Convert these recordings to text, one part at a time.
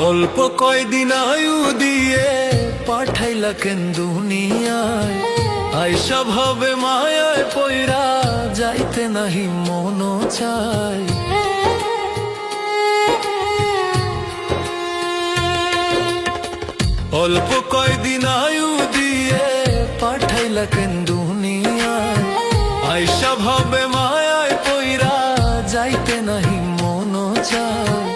অল্প কয়দিন আয়ু দিয়ে পাঠাইলা কেন দুনিয়ায়, আইসা ভাবে মায়ায় পইরা যাইতে নাহি মন চায়। অল্প কয়দিন আয়ু দিয়ে পাঠাইলা কেন দুনিয়ায়, আইসা ভাবে মায়ায় পইরা যাইতে নাহি মন চায়।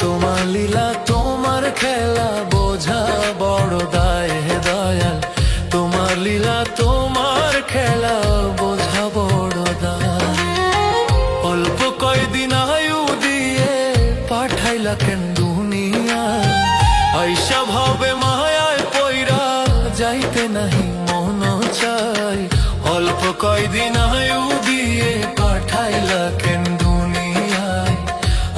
তোমার লীলা তোমার খেলা বোঝা বড় দায় হে দয়াল, তোমার লীলা তোমার খেলা বোঝা বড় দায়। অল্প কয়দিন আয়ু দিয়ে পাঠাইলা কেন দুনিয়ায়, আইসা ভাবে মায়ায় পইরা যাইতে নাহি মন চাই। অল্প কয়দিন আয়ু দিয়ে পাঠাইলা কেন দুনিয়ায়,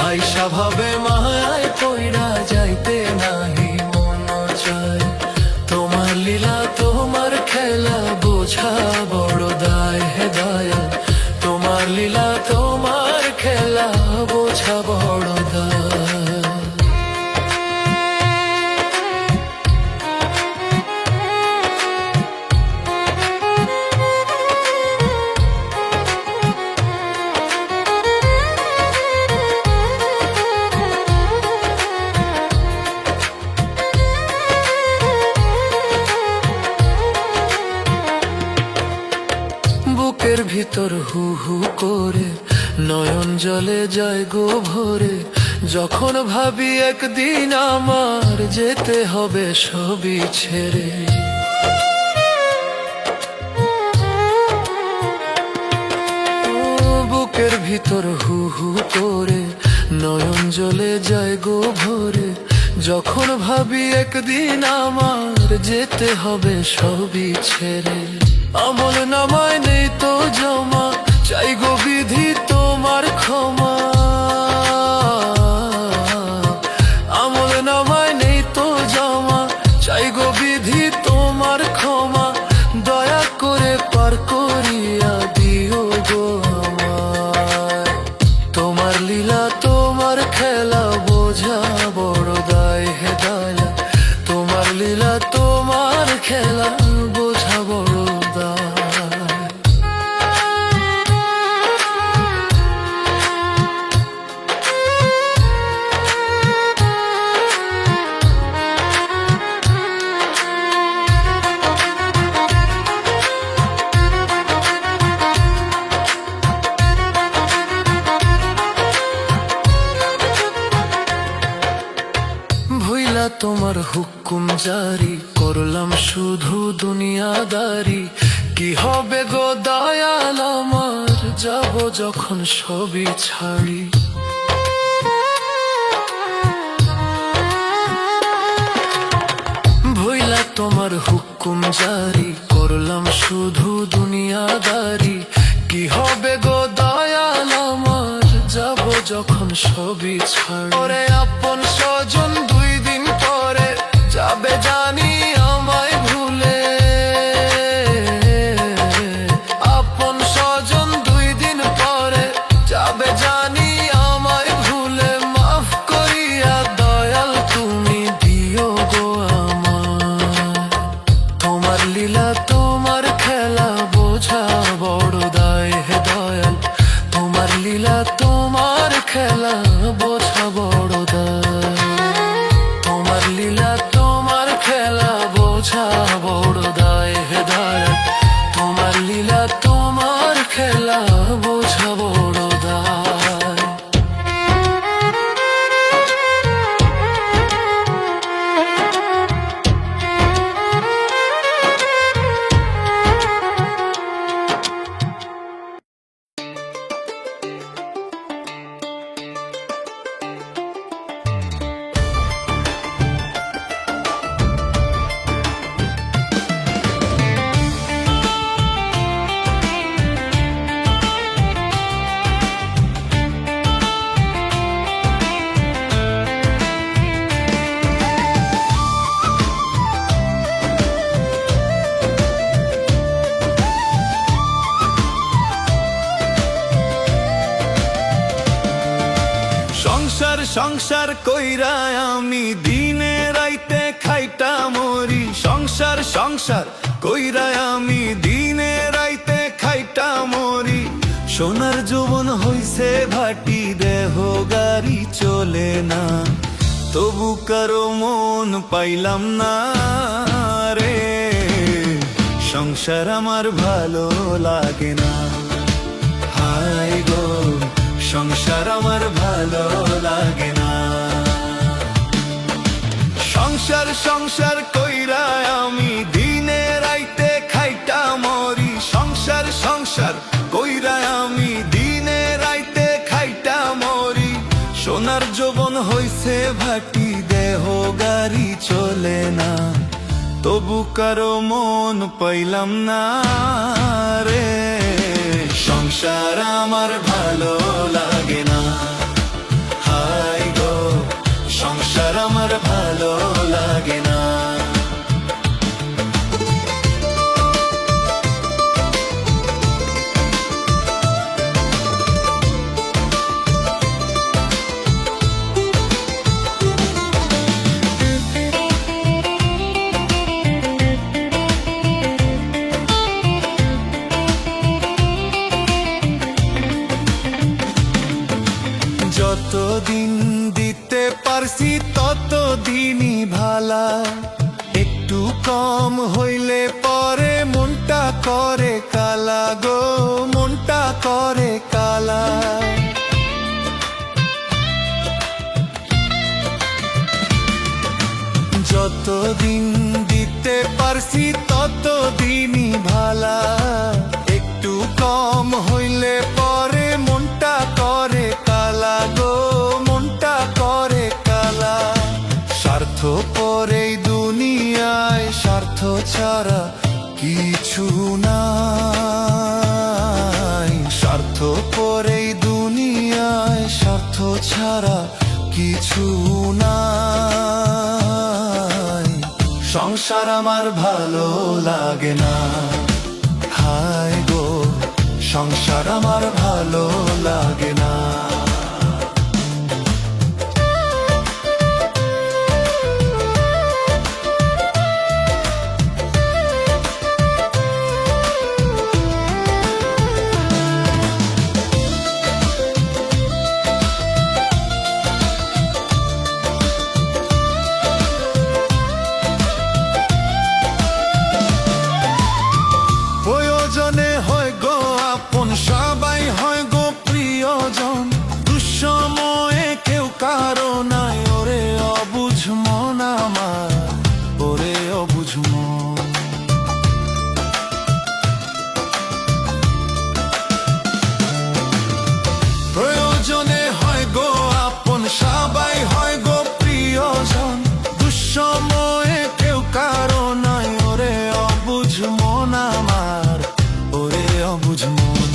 আইসা ভাবে মায়ায় পইরা যাইতে নাহি মন চাই। তোমার লীলা তোমার খেলা বোঝা বড় দায় হে দয়াল, তোমার লীলা তোমার খেলা বোঝা বড় দায়। বুকের ভিতর হু হু করে নয়ন জলে যায় গো ভরে, যখন ভাবি একদিন আমার যেতে হবে সবই ছেড়ে। বুকের ভিতর হু হু করে নয়ন জলে যায় গো ভরে, যখন ভাবি একদিন আমার যেতে হবে সবই ছেড়ে। আমল নামায় নেই তো জমা, চাই গো বিধি তোমার ক্ষমা। আমল নামায় নেই তো জমা, চাই গো বিধি তোমার ক্ষমা। দয়া করে পার করিয়া দিও গো আমায়, তোমার লীলা তোমার খেলা বোঝা বড় দায় হে দয়াল, তোমার লীলা তোমার খেলা বোঝা বড় দায়। ভুইলা তোমার হুকুম জারি করলাম শুধু দুনিয়াদারি, কি হবে গো দয়াল আমার যাব যখন সবই ছাড়ি। ভুইলা তোমার হুকুম জারি করলাম শুধু দুনিয়াদারি, কি হবে গো দয়াল আমার যাব যখন সবই ছাড়ি। ওরে আপন স্বজন দুই দিন পরে যাবে জানি আমায় ভুলে, আপন স্বজন দুই দিন পরে যাবে জানি আমায় ভুলে। মাফ করিয়া দয়াল তুমি দিও গো আমায়, তোমার লীলা তোমার খেলা বোঝা বড় দায় হে দয়াল, তোমার লীলা তোমার খেলা বোঝা বড় দায়। তোমার লীলা তোমার খেলা বোঝা বড় দায় হে দয়াল, তোমার লীলা তোমার খেলা বোঝা বড় দায়। সংসার সংসার কইরা আমি দিনে রাইতে খাইটা মরি, সংসার সংসার কইরা আমি দিনে রাইতে খাইটা মরি। সোনার যৌবন হইছে ভাটি, দেহ গাড়ি চলে না, তবু কারো মন পাইলাম না রে। সংসার আমার ভালো লাগে না, হায় গো সংসার আমার ভালো লাগে না। সংসার সংসার কইরা আমি দিনে রাইতে খাইটা মরি, সংসার সংসার কইরা আমি দিনে রাইতে খাইটা মরি। সোনার যৌবন হইছে ভাটি, দেহ গাড়ি চলে না, তবু কারো মন পাইলাম না রে। সংসার আমার ভালো লাগে না, হায় গো সংসার আমার ভালো লাগে না। যতদিন দিতে পারছি ততদিনই ভালা, একটু কম হইলে পরে মনটা করে কালা গো, মনটা করে কালা। যতদিন দিতে পারছি ততদিনই ভালা, একটু কম হইলে পরে মনটা করে কালা গো, মনটা করে কালা। স্বার্থ পরে দুনিয়ায় স্বার্থ ছাড়া কিছু নাই, স্বার্থ পরে দুনিয়ায় স্বার্থ ছাড়া কিছু নাই। সংসার আমার ভালো লাগে না, হায় গো সংসার আমার ভালো লাগে না। প্রয়োজনে হয় গো আপন, সবাই হয় গো প্রিয়জন, দুঃসময়ে কেউ কারো নাই, ওরে অবুঝ মন আমার, ওরে অবুঝ মন। প্রয়োজনে হয় গো আপন, সবাই হয় গো প্রিয়জন, দুঃসময়ে কেউ কারো নাই, ওরে অবুঝ মন আমার, ওরে অবুঝ মন।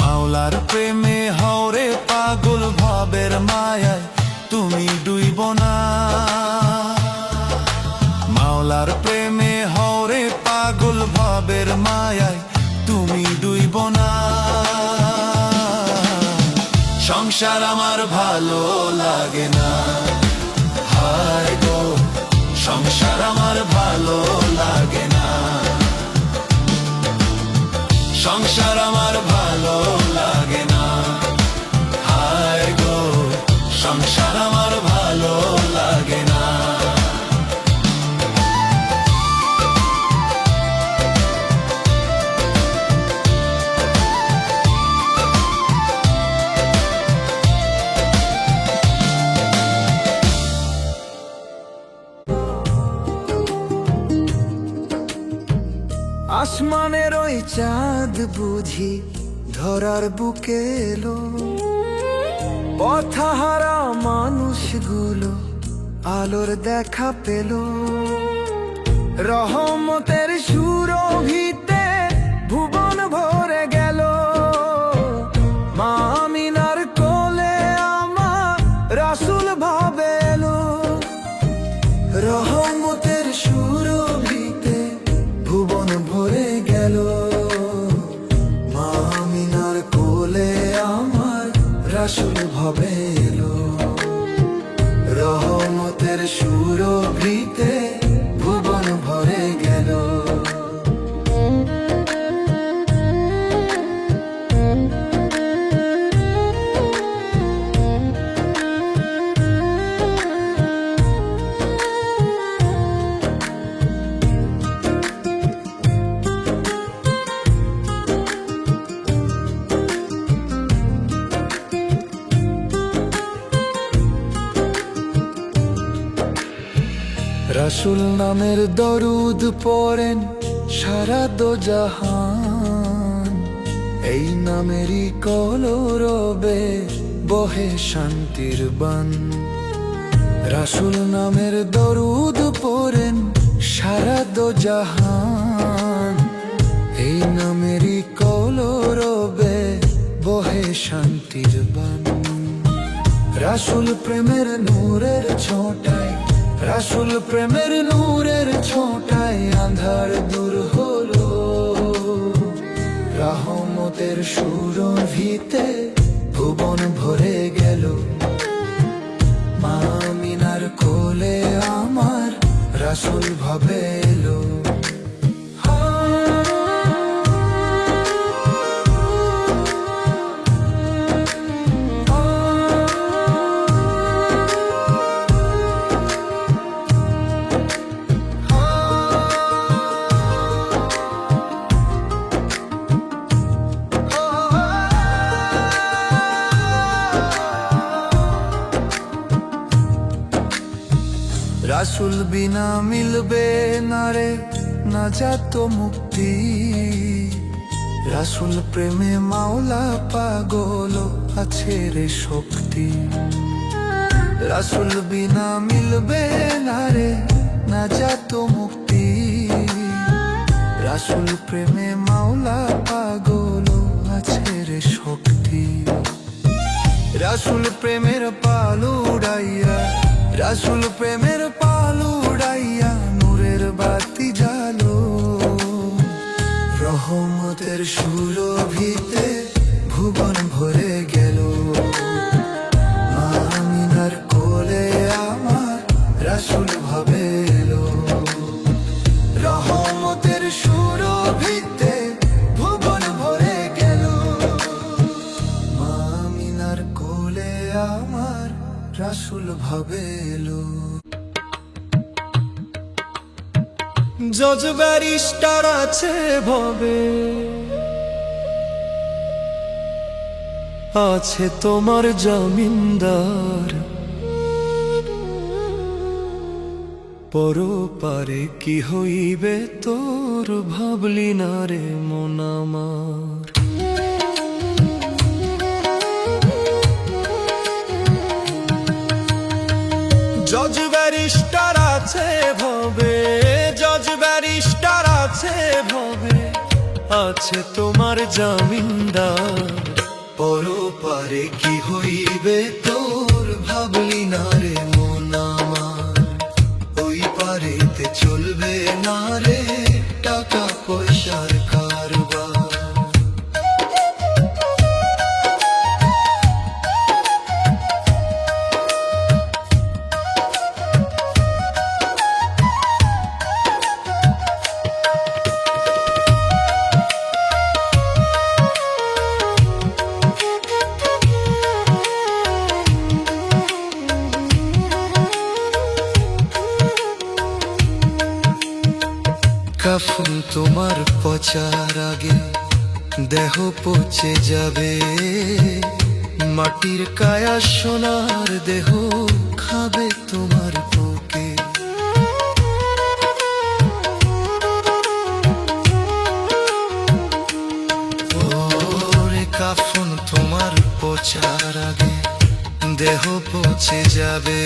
মাওলার প্রেমে হওরে পাগল, ভাবের মায়ায় তুমি ডুইব না, মাওলার প্রেমে হওরে পাগল, ভাবের মায়ায় তুমি ডুইব না। সংসার আমার ভালো লাগে না, হায় গো সংসার আমার ভালো লাগে না। সংসার আমার ভালো লাগে না, হায় গো সংসার আমার ভালো লাগে না। আসমানের ওই চাঁদ বুঝি ধরার বুকে এলো, পথহারা মানুষগুলো আলোর দেখা পেল। রহমতের সুরভিতে ভুবন ভরে গেল, মা আমিনার কোলে আমার রাসূল ভাবে এলো। রহমতের সুরভিতে ভুবন ভরে গেল, মা আমিনার কোলে আমার রাসূল ভাবে এলো। রহমতের সুরভিতে ভুবন ভরে গেল। রাসূল নামের দরুদ পড়েন সারা দোজাহান, এই নামেরই কলরবে বহে শান্তির বান। রাসূল নামের দরুদ পড়েন সারা দোজাহান, এই নামেরই কলরবে বহে শান্তির বান। রাসূল প্রেমের নূরের ছোঁটায়, রাসূল প্রেমের নূরের ছোঁটায় আঁধার দূর হলো। রহমতের সুরভিতে ভুবন ভরে গেল। মা আমিনার কোলে আমার রাসূল ভাবে এলো। রাসূল বিনা মিলবে না রে নাজাত মুক্তি, রাসূল প্রেমে মাওলা পাগল আছে রে শক্তি। রাসূল বিনা মিলবে না রে নাজাত মুক্তি, রাসূল প্রেমে মাওলা পাগল আছে রে শক্তি। রাসূল প্রেমের পালু উড়াইয়া, রাসূল প্রেমের পালু উড়াইয়া নূরের বাতি জ্বালো। রহমতের সুরভিতে ভুবন ভরে গেল। মা আমিনার কোলে আমার রাসূল ভাবে এলো। রহমতের সুরভিতে ভুবন ভরে গেল। মা আমিনার কোলে আমার রাসূল ভাবে এলো। জজ ব্যারিস্টার আছে ভবে, আছে তোমার জমিনদার, পরপারে কি হইবে তোর ভাবলি না রে মন আমার। জজ ব্যারিস্টার আছে ভবে, জজ ব্যারিস্টার আছে ভবে, আছে তোমার জামিনদার, পরপারে কি হইবে তোর ভাবলি না রে মন আমার। ওই পারেতে চলবে না রে টাকা পয়সার কারবার। কাফন তোমার পচার আগে দেহ পচে যাবে, মাটির কায়া সোনার দেহ খাবে তোমার বুকে। ওরে কাফন তোমার পচার আগে দেহ পচে যাবে,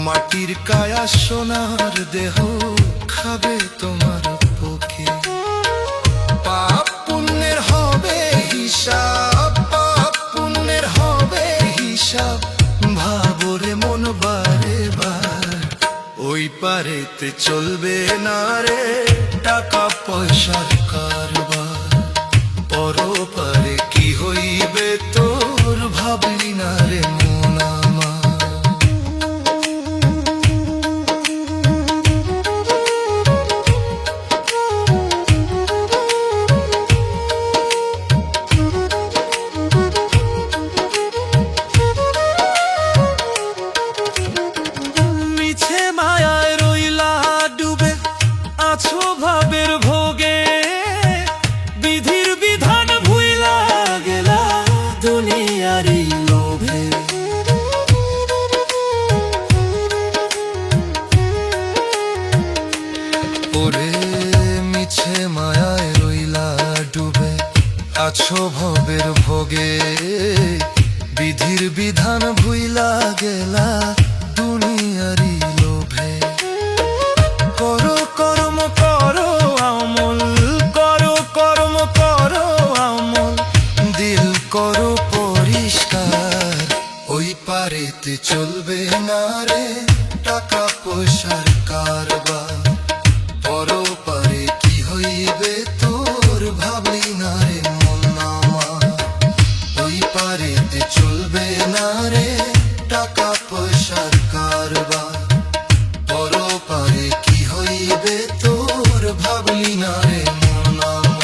মাটির কায়া সোনার দেহ খাবে তোমার বুকে। পাপ পুণ্যের হবে হিসাব, পাপ পুণ্যের হবে হিসাব, ভাবরে মন বারে বার। ওই পারেতে চলবে না রে টাকা পয়সার কারবার, পরপারে কি হইবে তোর ভাবলি না রে মন আমার। দুনিয়ারই লোভে। ওরে মিছে মায়ায় রইলা ডুবে আছো ভবের ভোগে, বিধির বিধান ভুইলা গেলা দুনিয়ারই লোভে। করো কর্ম করো আমল, করো কর্ম করো আমল, দিল করো পরিষ্কার, ওই পারেতে চলবে না রে টাকা পয়সার কারবার। পরপারে কি হইবে তোর ভাবলি না রে মন আমার, ওই পারেতে চলবে না রে টাকা পয়সার কারবার। পরপারে কি হইবে তোর ভাবলি না রে মন আমার।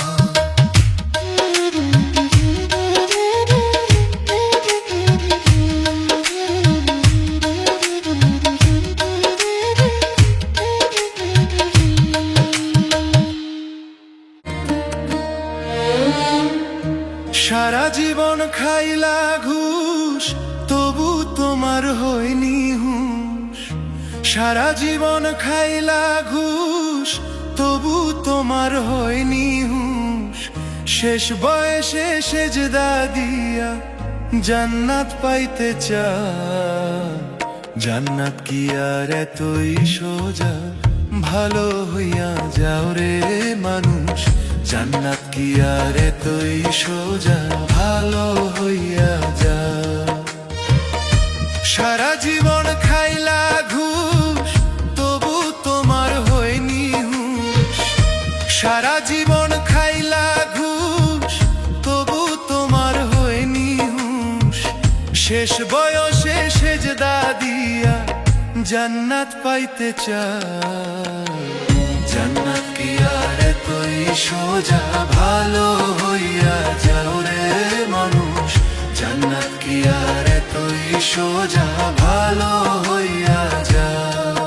সারা জীবন খাইলা ঘুষ তবু তোমার হয়নি হুঁশ। সারা জীবন খাইলা ঘুষ তবু তোমার হয়নি হুঁশ। শেষ বয়সে সেজদা দিয়া জান্নাত পাইতে চা, জান্নাত কি আর এতই সোজা, ভালো হইয়া যাও রে মানুষ। জান্নাত কি আর এতই সোজা, ভালো হইয়া যা। সারা জীবন খাইলা ঘুষ তবু তোমার হয়নি হুঁশ। সারা জীবন খাইলা ঘুষ তবু তোমার হয়নি হুঁশ। শেষ বয়সে সেজদা দিয়া জান্নাত পাইতে চা, জান্নাত কি আর এতই সোজা, ভালো হইয়া যাও রে মানুষ। জান্নাত কি আর এতই সোজা, ভালো হইয়া যাও।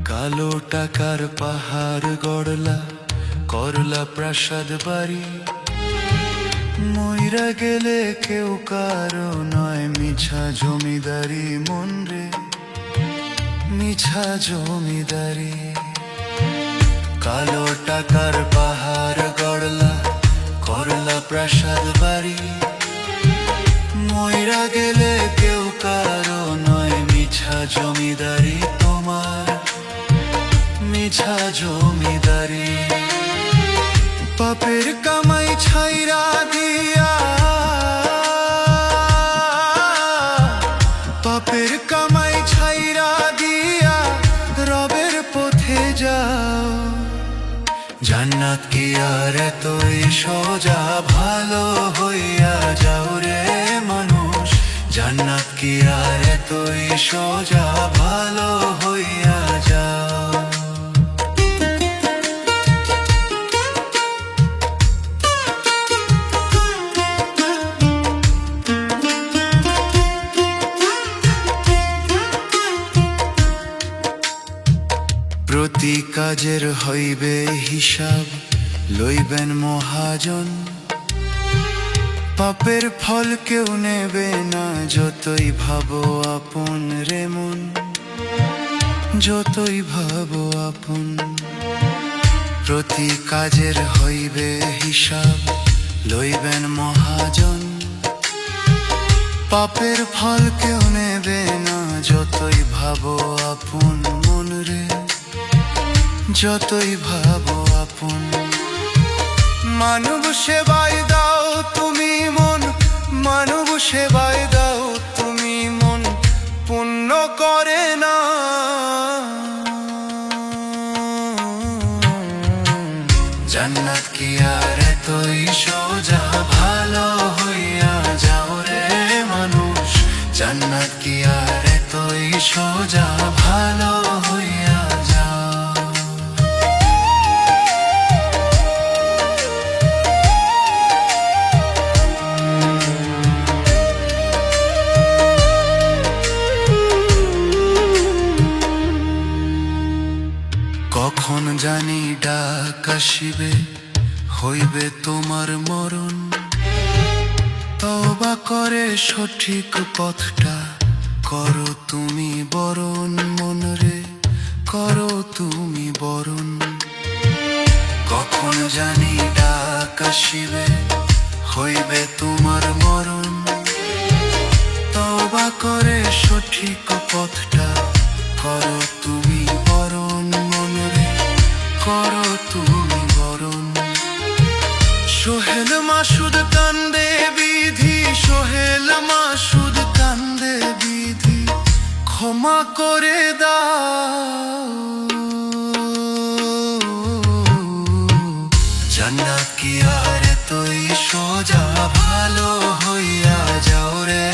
কালো টাকার পাহাড় গড়লা, করলা প্রাসাদ বাড়ি, মইরা গেলে কেউ কারো নয় মিছা জমিদারি মন রে, মিছা জমিদারি। কালো টাকার পাহাড় গড়লা, করলা প্রাসাদ বাড়ি, মইরা গেলে কেউ কারো নয় মিছা জমিদারি তোমার, মিছা জমিদারি। পাপের কামাই ছাইরা দিয়া, পাপের কামাই ছাইরা দিয়া রবের পথে যাও। জান্নাত কি আর এতই সোজা, ভালো হইয়া যাও রে মানুষ। জান্নাত কি আর এতই সোজা, ভালো হইয়া যাও। প্রতি কাজের হইবে হিসাব, লইবেন মহাজন। পাপের ফল কেউ নেবে না, যতই ভাবো আপন রে মন, যতই ভাবো আপন। প্রতি কাজের হইবে হিসাব, লইবেন মহাজন। পাপের ফল কেউ নেবে না, যতই ভাবো আপন মন রে, যতই ভাবো আপন। মানব সেবায় দাও তুমি মন, মানব সেবায় দাও তুমি মন, পুণ্য করে না। জান্নাত কি আর এতই সোজা, ভালো হইয়া যাও রে মানুষ। জান্নাত কি আর এতই সোজা, ভালো হইয়া যাও। জানি ডাক আসিবে, হইবে তোমার মরণ। তওবা করে সঠিক পথটা করো তুমি বরণ, মনরে করো তুমি বরণ। কখন জানি ডাক আসিবে, হইবে তোমার মরণ। তওবা করে সঠিক পথটা করো তুমি বরণ, মনরে করো তুমি বরণ। সোহেল মাসুদ কান্দে বিধি, সোহেল মাসুদ কান্দে বিধি, ক্ষমা করে দাও। জান্নাত কি আর এতই সোজা, ভালো হইয়া যাও রে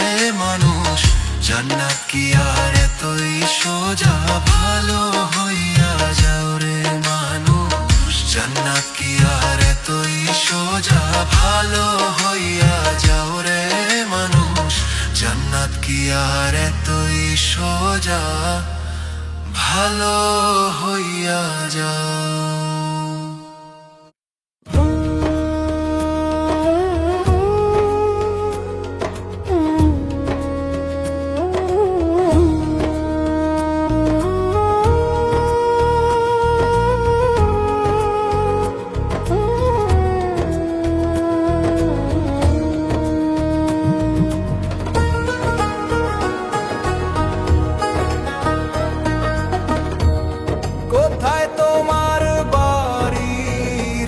মানুষ। জান্নাত কি আর এতই সোজা, ভালো হইয়া যাও রে মানুষ। জান্নাত কি আর এতই সোজা, ভালো হইয়া যাও রে মানুষ। জান্নাত কি আর এতই সোজা, ভালো হইয়া যাও। কোথায় তোমার বাড়ি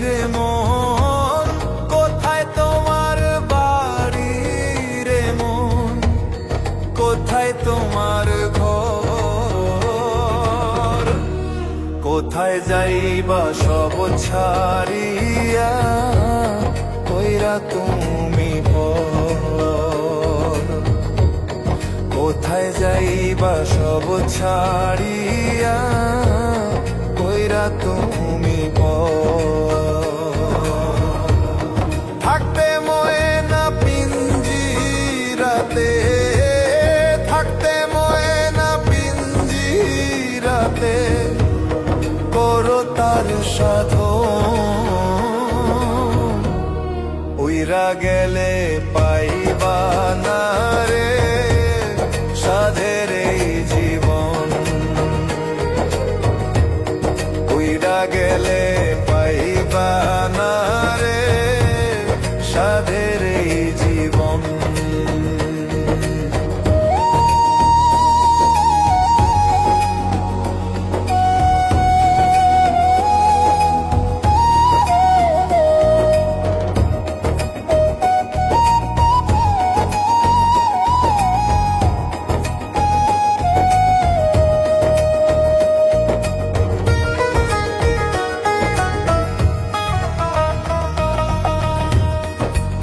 রে মন, কোথায় তোমার বাড়ি রে মন, কোথায় তোমার ঘর, কোথায় যাইবা সব ছাড়িয়া, কইরা তুমি পর, কোথায় যাইবা সব ছাড়িয়া, কইরা তুমি থাকতে ময়না পিঞ্জিরাতে, থাকতে ময়না পিঞ্জিরাতে, করো তার সাধন। উইরা গেলে পাইবা না রে সাধের এই জীবন, উইরা গেলে পাইবা না রে সাধের এই জীবন।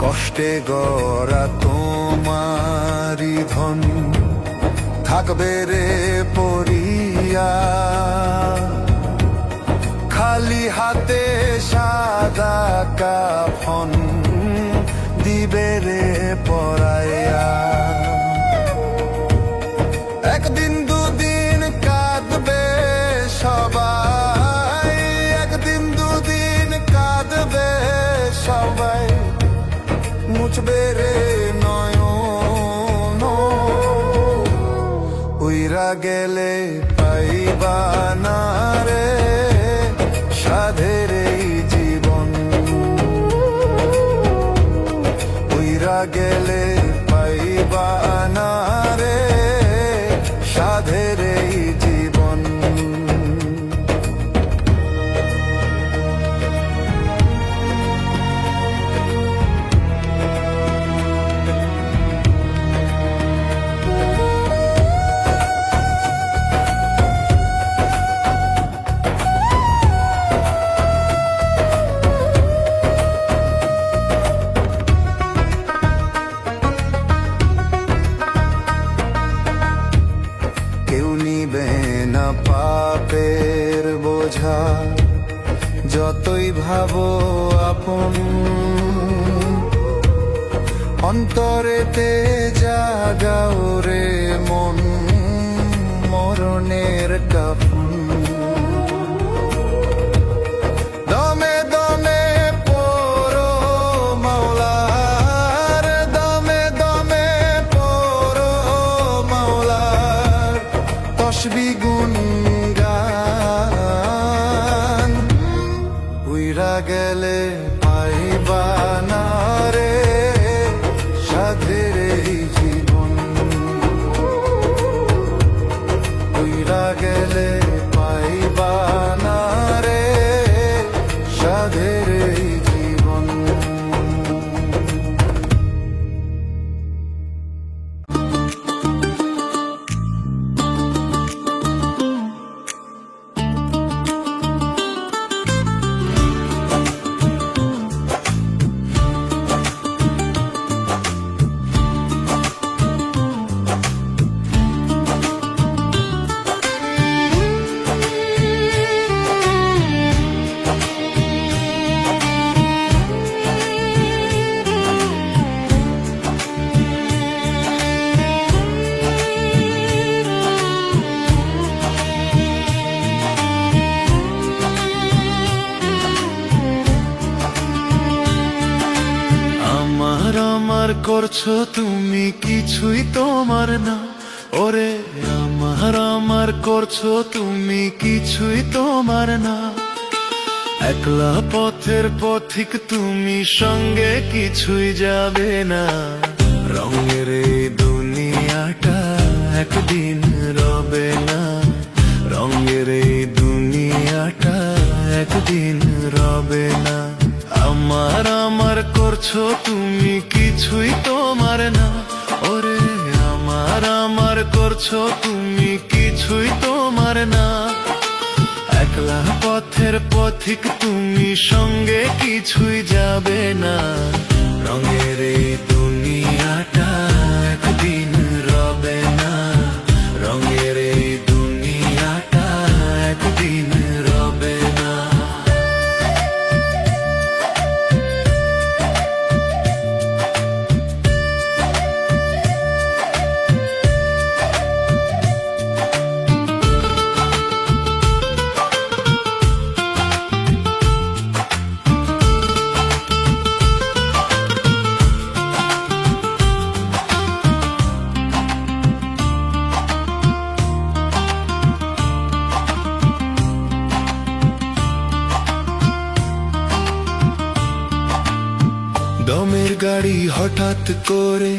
কষ্টে গড়া তোমারি ধন থাকবে রে পরিয়া, খালি হাতে সাদা কাফন দিবে রে পরাইয়া। একদিন দুদিন কাঁদবে সবাই, একদিন দুদিন কাঁদবে সবাই, মুছবে রে নয়ন। উইরা গেলে পাইবা না রে সাধের এই জীবন, উইরা গেলে পাইবা না রে সাধের এই জীবন। পাপের বোঝা যতই ভাবো আপন, অন্তরেতে জাগাও রে মন মরণের কাফন। করছো তুমি কিছুই তোমার না, ওরে আমার করছো তুমি কিছুই তোমার না। একলা পথের পথিক তুমি, সঙ্গে কিছুই যাবে না। রঙের এই দুনিয়াটা একদিন রবে না, রঙের এই দুনিয়াটা একদিন রবে না। আমার করছো তুমি কিছুই তোমার না, ওরে আমার করছো তুমি কিছুই তোমার না। একলা পথের পথিক তুমি, সঙ্গে কিছুই যাবে না। রঙের এই দুনিয়াটা একদিন রবে না, রঙের এই দুনিয়াটা একদিন রবে না। দমের গাড়ি হঠাৎ করে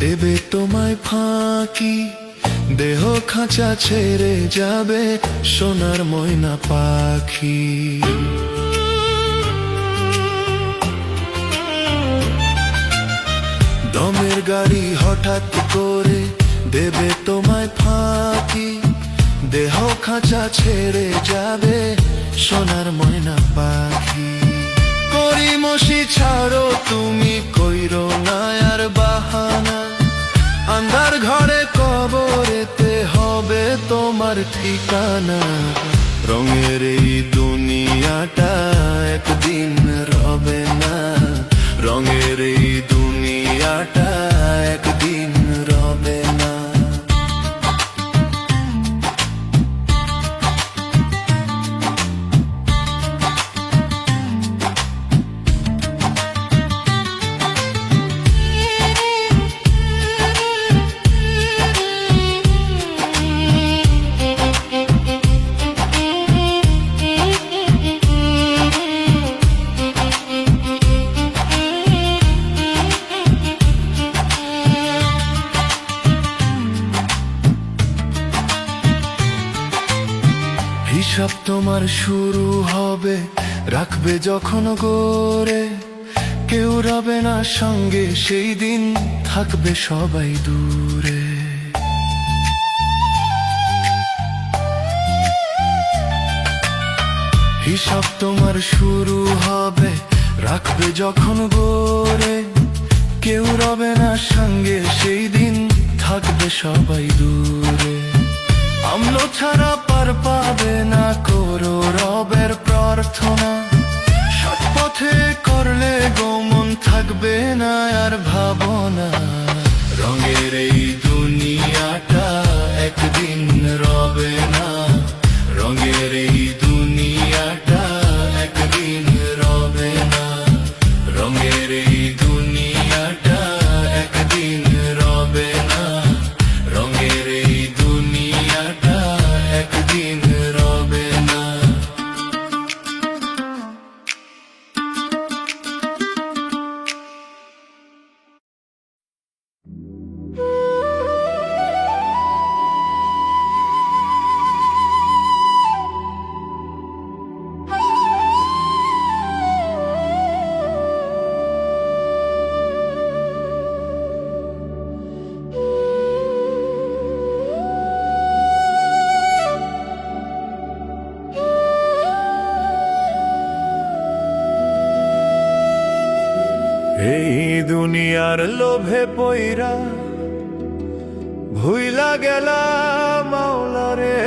দেবে তোমায় ফাঁকি, দেহ খাঁচা ছেড়ে যাবে সোনার ময়না পাখি। দমের গাড়ি হঠাৎ করে দেবে তোমায় ফাঁকি, দেহ খাঁচা ছেড়ে যাবে সোনার ময়না পাখি। করিমসি ছাড়ো তুমি, কইরো না আর বাহানা, আন্ধার ঘরে কবরেতে হবে তোমার ঠিকানা। রঙের এই দুনিয়াটা একদিন রবে না, রঙের এই দুনিয়াটা একদিন রবে না। হিসাব তোমার শুরু হবে, রাখবে যখন গড়ে, কেউ রবে না সঙ্গে সেই দিন, থাকবে সবাই দূরে। হিসাব তোমার শুরু হবে, রাখবে যখন গড়ে, কেউ রবে না সঙ্গে সেই দিন, থাকবে সবাই দূরে। আমলো ছাড়া পার পাবে না, করো রবের প্রার্থনা, সৎ পথে করলে গমন থাকবে না আর ভাবনা। রঙের এই দুনিয়াটা একদিন রবে না, রঙের এই দুনিয়াটা একদিন রবে না, রঙের এই দুনিয়াটা একদিন রবে না, রঙের এই দুনিয়াটা একদিন রবে না। এই দুনিয়ার লোভে পইরা ভুইলা গেলাম মাওলা রে,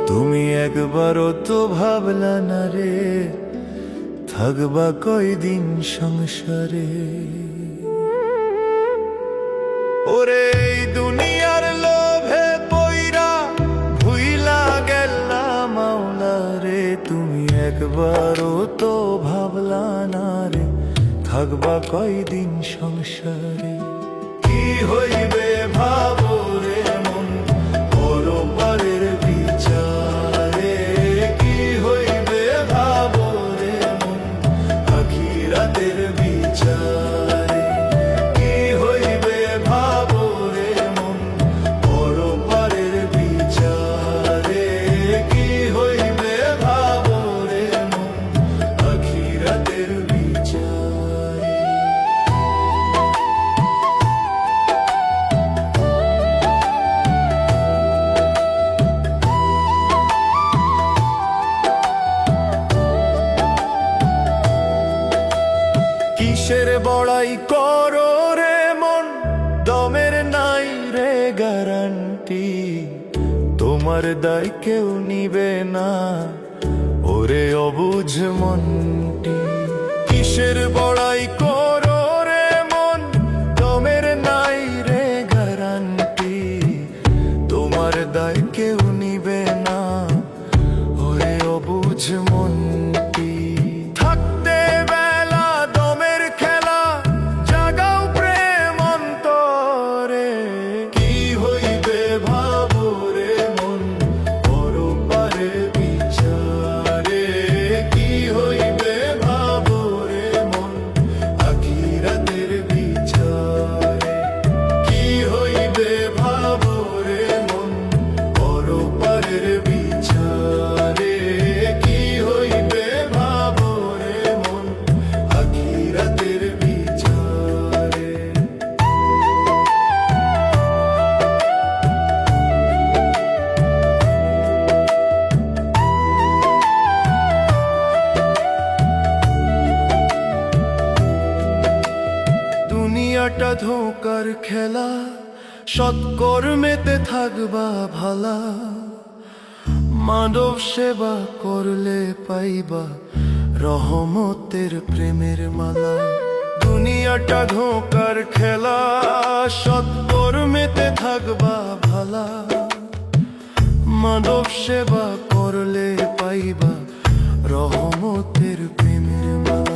তুমি একবারও তো ভাবলা না রে, থাকবা কয়দিন সংসারে। ওরে এই দুনিয়ার লোভে পইরা ভুইলা গেলাম মাওলা রে, তুমি একবারও তো ভাবলা না রে থাকবা কয়দিন সংসারে। কি হইবে ভাবো রে মন পরপারের বিচারে, কি হইবে ভাবো রে মন আখিরাতের বিচারে, কি হইবে ভাবো রে মন পরপারের বিচারে, কি হইবে ভাবো রে মন আখিরাতের বিচারে। কিসের বড়াই করো রে মন, দমের নাই রে গ্যারান্টি, তোমার দায় কেউ নিবে না ওরে অবুঝ মনটি। কিসের বড়াই করো রে মন, দমের নাই রে গ্যারান্টি, তোমার দায় কেউ নিবে না ওরে অবুঝ মনটি। থাকতে বেলা দমের খেলা, জাগাও প্রেম অন্তরে, কি হইবে ভাবো রে মন পরপারে বিচারে, কি হইবে ভাবো রে মন আখিরাতের বিচারে, কি হইবে ভাবো রে মন পরপারের বিচারে, কি হইবে ভাবো রে মন আখিরাতের বিচারে। দুনিয়াটা ধোঁকার খেলা, সৎকর্মেতে থাকবা ভালা, মানব সেবা করলে পাইবা রহমতের প্রেমের মালা। দুনিয়াটা ধোঁকার খেলা, সৎকর্মেতে থাকবা ভালা, মানব সেবা করলে পাইবা রহমতের প্রেমের মালা।